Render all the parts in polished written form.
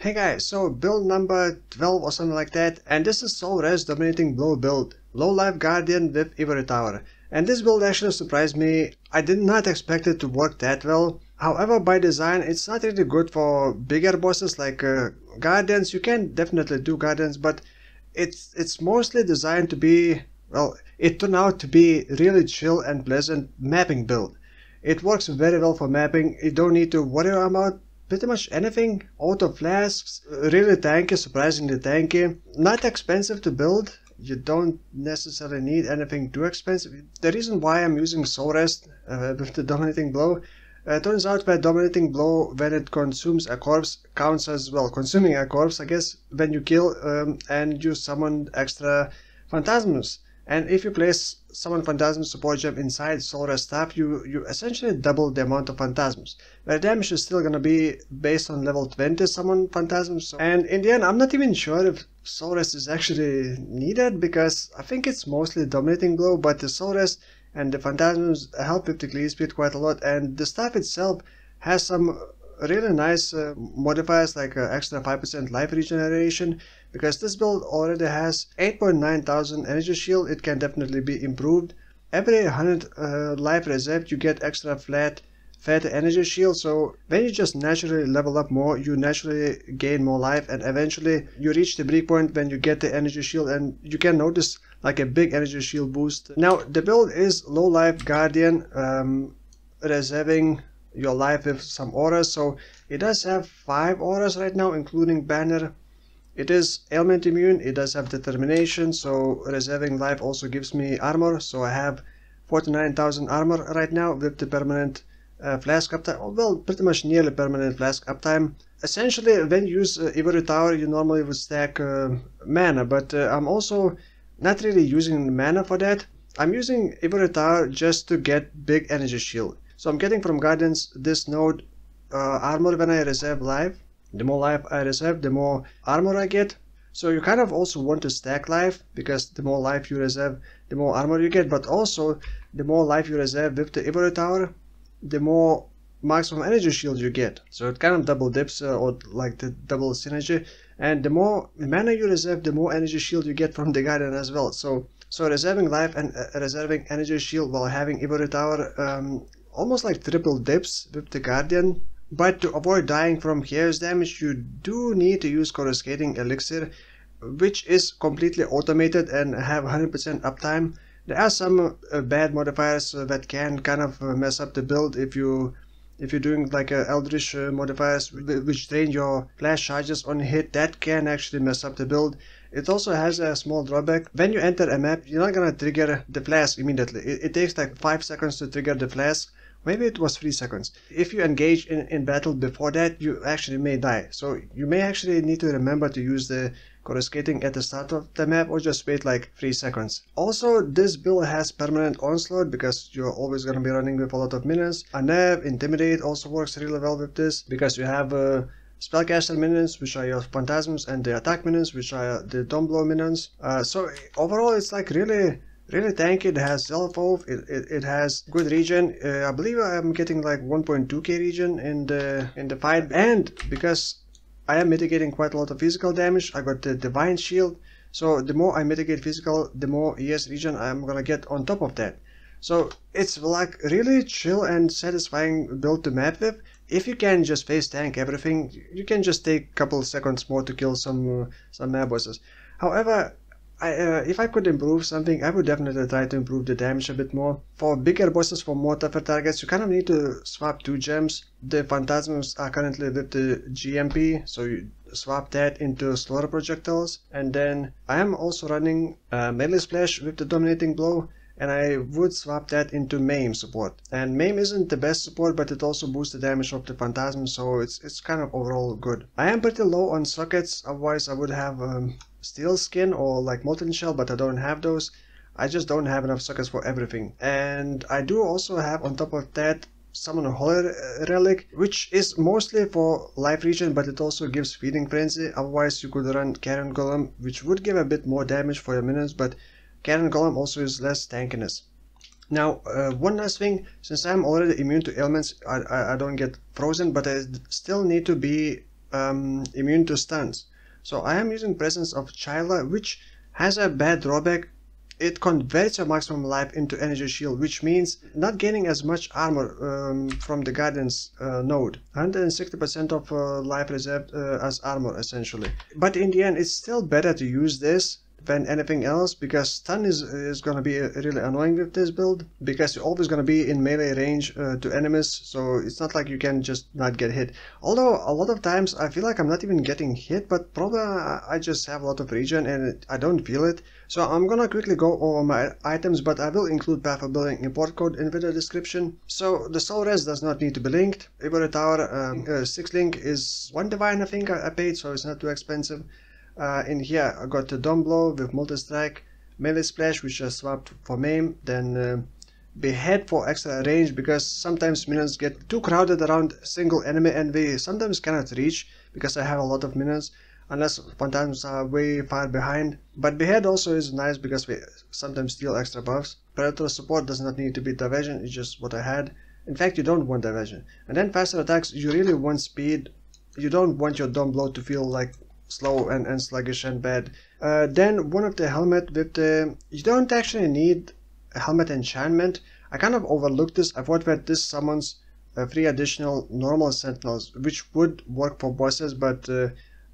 Hey guys, so build number 12 or something like that, and this is Soulwrest Dominating Blow build, low life guardian with Ivory Tower. And this build actually surprised me. I did not expect it to work that well. However, by design it's not really good for bigger bosses like guardians. You can definitely do guardians, but it's mostly designed to be, well, it turned out to be really chill and pleasant mapping build. It works very well for mapping. You don't need to worry about pretty much anything. Auto flasks, really tanky, surprisingly tanky, not expensive to build. You don't necessarily need anything too expensive. The reason why I'm using Soulwrest with the Dominating Blow, turns out that Dominating Blow, when it consumes a corpse, counts as, well, consuming a corpse, I guess, when you kill and you summon extra phantasms. And if you place Summon Phantasms support gem inside Soulwrest stuff, you essentially double the amount of phantasms. The damage is still gonna be based on level 20 Summon Phantasms. And in the end, I'm not even sure if Soulwrest is actually needed, because I think it's mostly Dominating Blow, but the Soulwrest and the Phantasms help with the clear speed quite a lot, and the stuff itself has some really nice modifiers like extra 5% life regeneration. Because this build already has 8,900 energy shield, it can definitely be improved. Every 100 life reserved you get extra fat energy shield, so when you just naturally level up more, you naturally gain more life, and eventually you reach the breakpoint when you get the energy shield, and you can notice like a big energy shield boost. Now the build is low life guardian, reserving your life with some auras, so it does have 5 auras right now, including banner. It is ailment immune, it does have determination, so reserving life also gives me armor, so I have 49,000 armor right now with the permanent flask uptime, well, pretty much nearly permanent flask uptime. Essentially, when you use Ivory Tower, you normally would stack mana, but I'm also not really using mana for that. I'm using Ivory Tower just to get big energy shield. So I'm getting from Guardians this node armor when I reserve life. The more life I reserve, the more armor I get. So you kind of also want to stack life, because the more life you reserve, the more armor you get, but also the more life you reserve with the Ivory Tower, the more maximum energy shield you get. So it kind of double dips, or like the double synergy, and the more mana you reserve, the more energy shield you get from the Guardian as well. So reserving life and reserving energy shield while having Ivory Tower almost like triple dips with the Guardian. But to avoid dying from Chaos damage, you do need to use Coruscating Elixir, which is completely automated and have 100% uptime. There are some bad modifiers that can kind of mess up the build if you're doing like Eldritch modifiers which drain your flash charges on hit. That can actually mess up the build. It also has a small drawback. When you enter a map, you're not gonna trigger the flask immediately. It takes like 5 seconds to trigger the flask. Maybe it was 3 seconds. If you engage in battle before that, you actually may die. So you may actually need to remember to use the Coruscating at the start of the map, or just wait like 3 seconds. Also, this build has permanent onslaught, because you're always going to be running with a lot of minions. Nav, Intimidate also works really well with this, because you have spellcaster minions, which are your phantasms, and the attack minions, which are the don't blow minions. So overall it's like really tanky. It has self-off, it has good regen. I believe I'm getting like 1.2k regen in the fight, and because I am mitigating quite a lot of physical damage, I got the Divine Shield. So the more I mitigate physical, the more ES regen I'm gonna get on top of that. So it's like really chill and satisfying build to map with. If you can just face tank everything, you can just take a couple seconds more to kill some map bosses. However, if I could improve something, I would definitely try to improve the damage a bit more. For bigger bosses, for more tougher targets, you kind of need to swap 2 gems. The Phantasms are currently with the GMP, so you swap that into slower projectiles. And then I am also running melee splash with the Dominating Blow, and I would swap that into Maim support. And Maim isn't the best support, but it also boosts the damage of the Phantasm, so it's kind of overall good. I am pretty low on sockets, otherwise I would have Steel Skin or like Molten Shell, but I don't have those. I just don't have enough sockets for everything. And I do also have on top of that Summon a Holy Relic, which is mostly for life regen, but it also gives Feeding Frenzy. Otherwise you could run Carrion Golem, which would give a bit more damage for your minions, but Carrion Golem also is less tankiness. Now, one last thing, since I'm already immune to ailments, I don't get frozen, but I still need to be immune to stuns. So I am using Presence of Chayula, which has a bad drawback. It converts your maximum life into energy shield, which means not gaining as much armor from the Guardian's node. 160% of life reserved as armor, essentially. But in the end, it's still better to use this than anything else, because stun is going to be really annoying with this build, because you're always going to be in melee range to enemies, so it's not like you can just not get hit. Although a lot of times I feel like I'm not even getting hit, but probably I just have a lot of regen and I don't feel it. So I'm gonna quickly go over my items, but I will include path of building import code in video description. So the Soulwrest does not need to be linked. Ivory Tower 6 link is 1 divine I think I paid, so it's not too expensive. In here I got the Dome Blow with multi-strike, melee splash which I swapped for maim, then behead for extra range, because sometimes minions get too crowded around a single enemy and they sometimes cannot reach because I have a lot of minions, unless phantasms are way far behind. But behead also is nice because we sometimes steal extra buffs. Predator support does not need to be diversion, it's just what I had. In fact, you don't want diversion. And then faster attacks, you really want speed. You don't want your Dome Blow to feel like slow and sluggish and bad. Then one of the helmet with the... You don't actually need a helmet enchantment. I kind of overlooked this. I thought that this summons 3 additional normal sentinels, which would work for bosses, but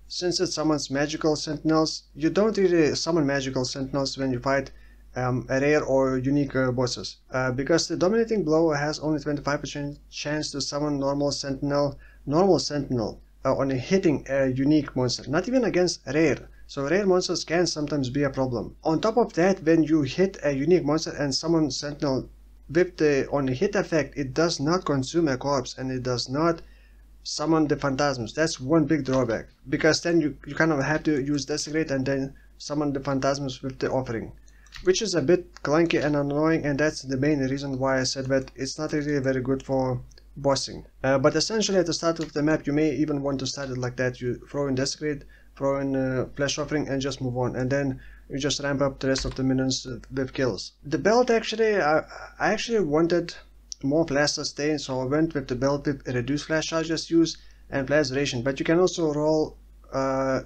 since it summons magical sentinels, you don't really summon magical sentinels when you fight rare or unique bosses, because the Dominating Blow has only 25% chance to summon normal sentinel on hitting a unique monster, not even against rare. So rare monsters can sometimes be a problem. On top of that, when you hit a unique monster and summon sentinel with the on hit effect, it does not consume a corpse and it does not summon the phantasms. That's one big drawback, because then you kind of have to use Desecrate and then summon the phantasms with the offering, which is a bit clunky and annoying, and that's the main reason why I said that it's not really very good for bossing. But essentially at the start of the map you may even want to start it like that. You throw in Desecrate, throw in Flash Offering and just move on, and then you just ramp up the rest of the minions with kills. The belt actually, I actually wanted more flash sustain, so I went with the belt with reduced flash charges used and flash duration, but you can also roll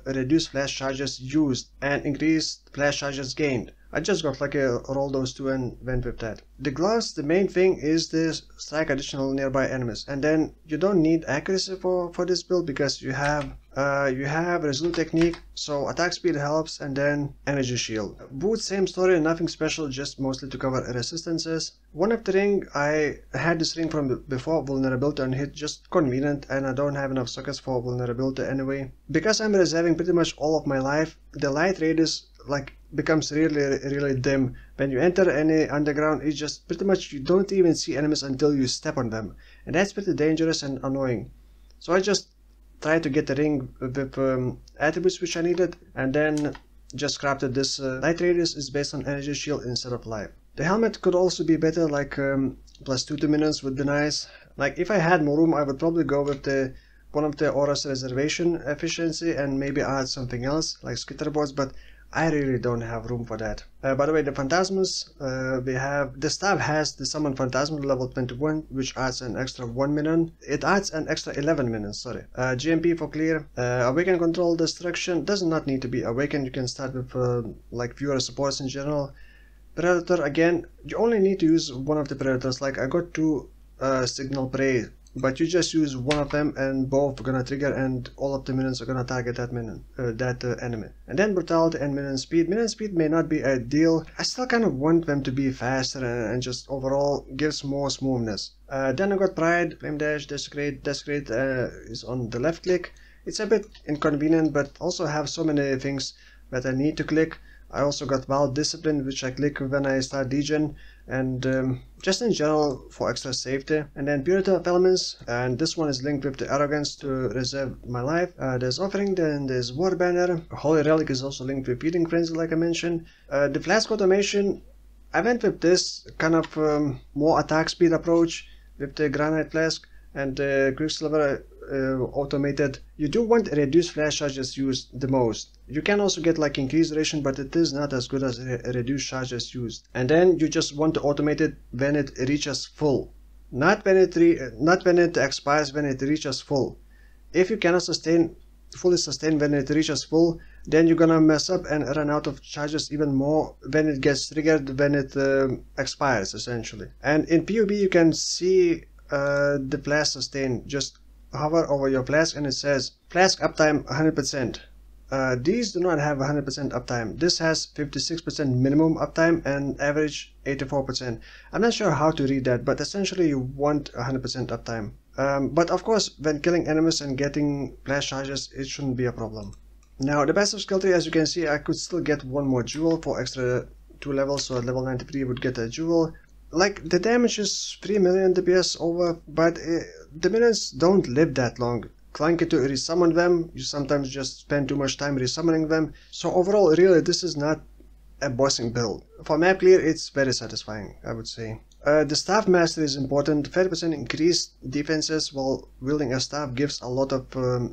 reduced flash charges used and increased flash charges gained. I just got like a roll those two and went with that. The gloves, the main thing is this strike additional nearby enemies, and then you don't need accuracy for this build because you have resolute technique, so attack speed helps, and then energy shield. Boots, same story, nothing special, just mostly to cover resistances. One of the ring, I had this ring from before, vulnerability on hit, just convenient, and I don't have enough sockets for vulnerability anyway. Because I'm reserving pretty much all of my life, the light radius like becomes really dim. When you enter any underground, it's just pretty much you don't even see enemies until you step on them, and that's pretty dangerous and annoying. So I just tried to get the ring with attributes which I needed, and then just crafted this. Light radius is based on energy shield instead of life. The helmet could also be better, like +2 to minions would be nice. Like if I had more room, I would probably go with the one of the Aura's reservation efficiency and maybe add something else like skitterboards, but I really don't have room for that. By the way, the phantasms, we have the staff has the Summon Phantasms level 21, which adds an extra 1 minion. It adds an extra 11 minions, sorry. GMP for clear. Awaken Control Destruction does not need to be awakened. You can start with like fewer supports in general. Predator, again, you only need to use one of the predators. Like I got 2 Signal Prey, but you just use one of them and both are gonna trigger, and all of the minions are gonna target that minion, enemy. And then brutality and minion speed. Minion speed may not be ideal. I still kind of want them to be faster and just overall gives more smoothness. Then I got pride, flame dash, desecrate. Desecrate is on the left click. It's a bit inconvenient, but also have so many things that I need to click. I also got Wild Discipline, which I click when I start Degen, and just in general for extra safety. And then Purity of Elements, and this one is linked with the Arrogance to reserve my life. There's Offering, then there's War Banner. Holy Relic is also linked with Feeding Frenzy, like I mentioned. The Flask Automation, I went with this kind of more attack speed approach with the Granite Flask, and the Quicksilver automated. You do want reduced flash charges used the most. You can also get like increased duration, but it is not as good as reduced charges used. And then you just want to automate it when it reaches full, not when it expires, when it reaches full. if you cannot fully sustain when it reaches full, then you're gonna mess up and run out of charges even more when it gets triggered, when it expires essentially. And in PUB you can see the flask sustain. Just hover over your flask and it says flask uptime 100%. These do not have 100% uptime. This has 56% minimum uptime and average 84%. I'm not sure how to read that, but essentially you want 100% uptime. But of course, when killing enemies and getting flash charges, it shouldn't be a problem. Now, the passive skill tree, as you can see, I could still get one more jewel for extra 2 levels, so at level 93 would get a jewel. Like, the damage is 3 million DPS over, but the minions don't live that long. Clunky to resummon them, you sometimes just spend too much time resummoning them, so overall, really, this is not a bossing build. For map clear, it's very satisfying, I would say. The staff mastery is important. 30% increased defenses while wielding a staff gives a lot of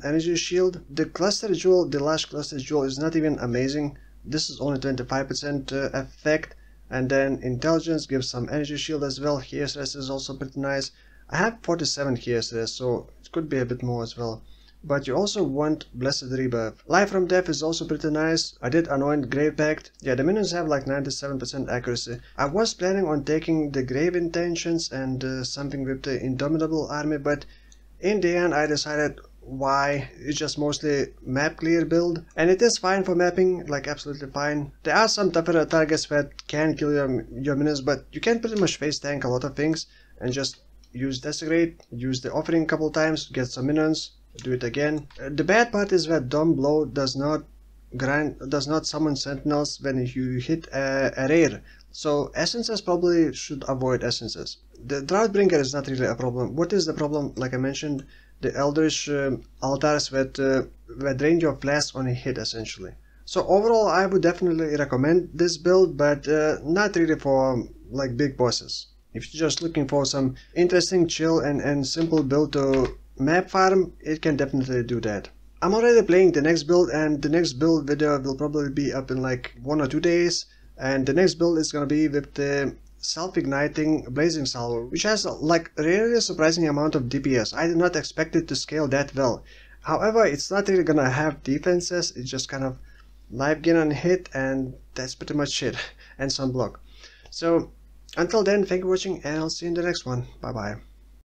energy shield. The cluster jewel, the last cluster jewel, is not even amazing. This is only 25% effect, and then intelligence gives some energy shield as well. Haste rest is also pretty nice. I have 47 haste rest, so it could be a bit more as well. But you also want Blessed Rebirth. Life from Death is also pretty nice. I did Anoint Grave Pact. Yeah, the minions have like 97% accuracy. I was planning on taking the Grave Intentions and something with the Indomitable Army, but in the end I decided why. It's just mostly map clear build, and it is fine for mapping, like absolutely fine. There are some tougher targets that can kill your minions, but you can pretty much face tank a lot of things and just use Desecrate, use the Offering a couple times, get some minions, do it again. The bad part is that Dumb Blow does not summon sentinels when you hit a rare. So essences probably should avoid essences. The Droughtbringer is not really a problem. What is the problem? Like I mentioned, the Eldritch altars that drain your flask on a hit essentially. So overall I would definitely recommend this build, but not really for like big bosses. If you're just looking for some interesting, chill and simple build to map farm, it can definitely do that. I'm already playing the next build, and the next build video will probably be up in like 1 or 2 days, and the next build is gonna be with the self-igniting blazing salvo, which has like really surprising amount of DPS. I did not expect it to scale that well. However, it's not really gonna have defenses, it's just kind of life gain on hit, and that's pretty much it, and some block. So until then, thank you for watching, and I'll see you in the next one. Bye bye.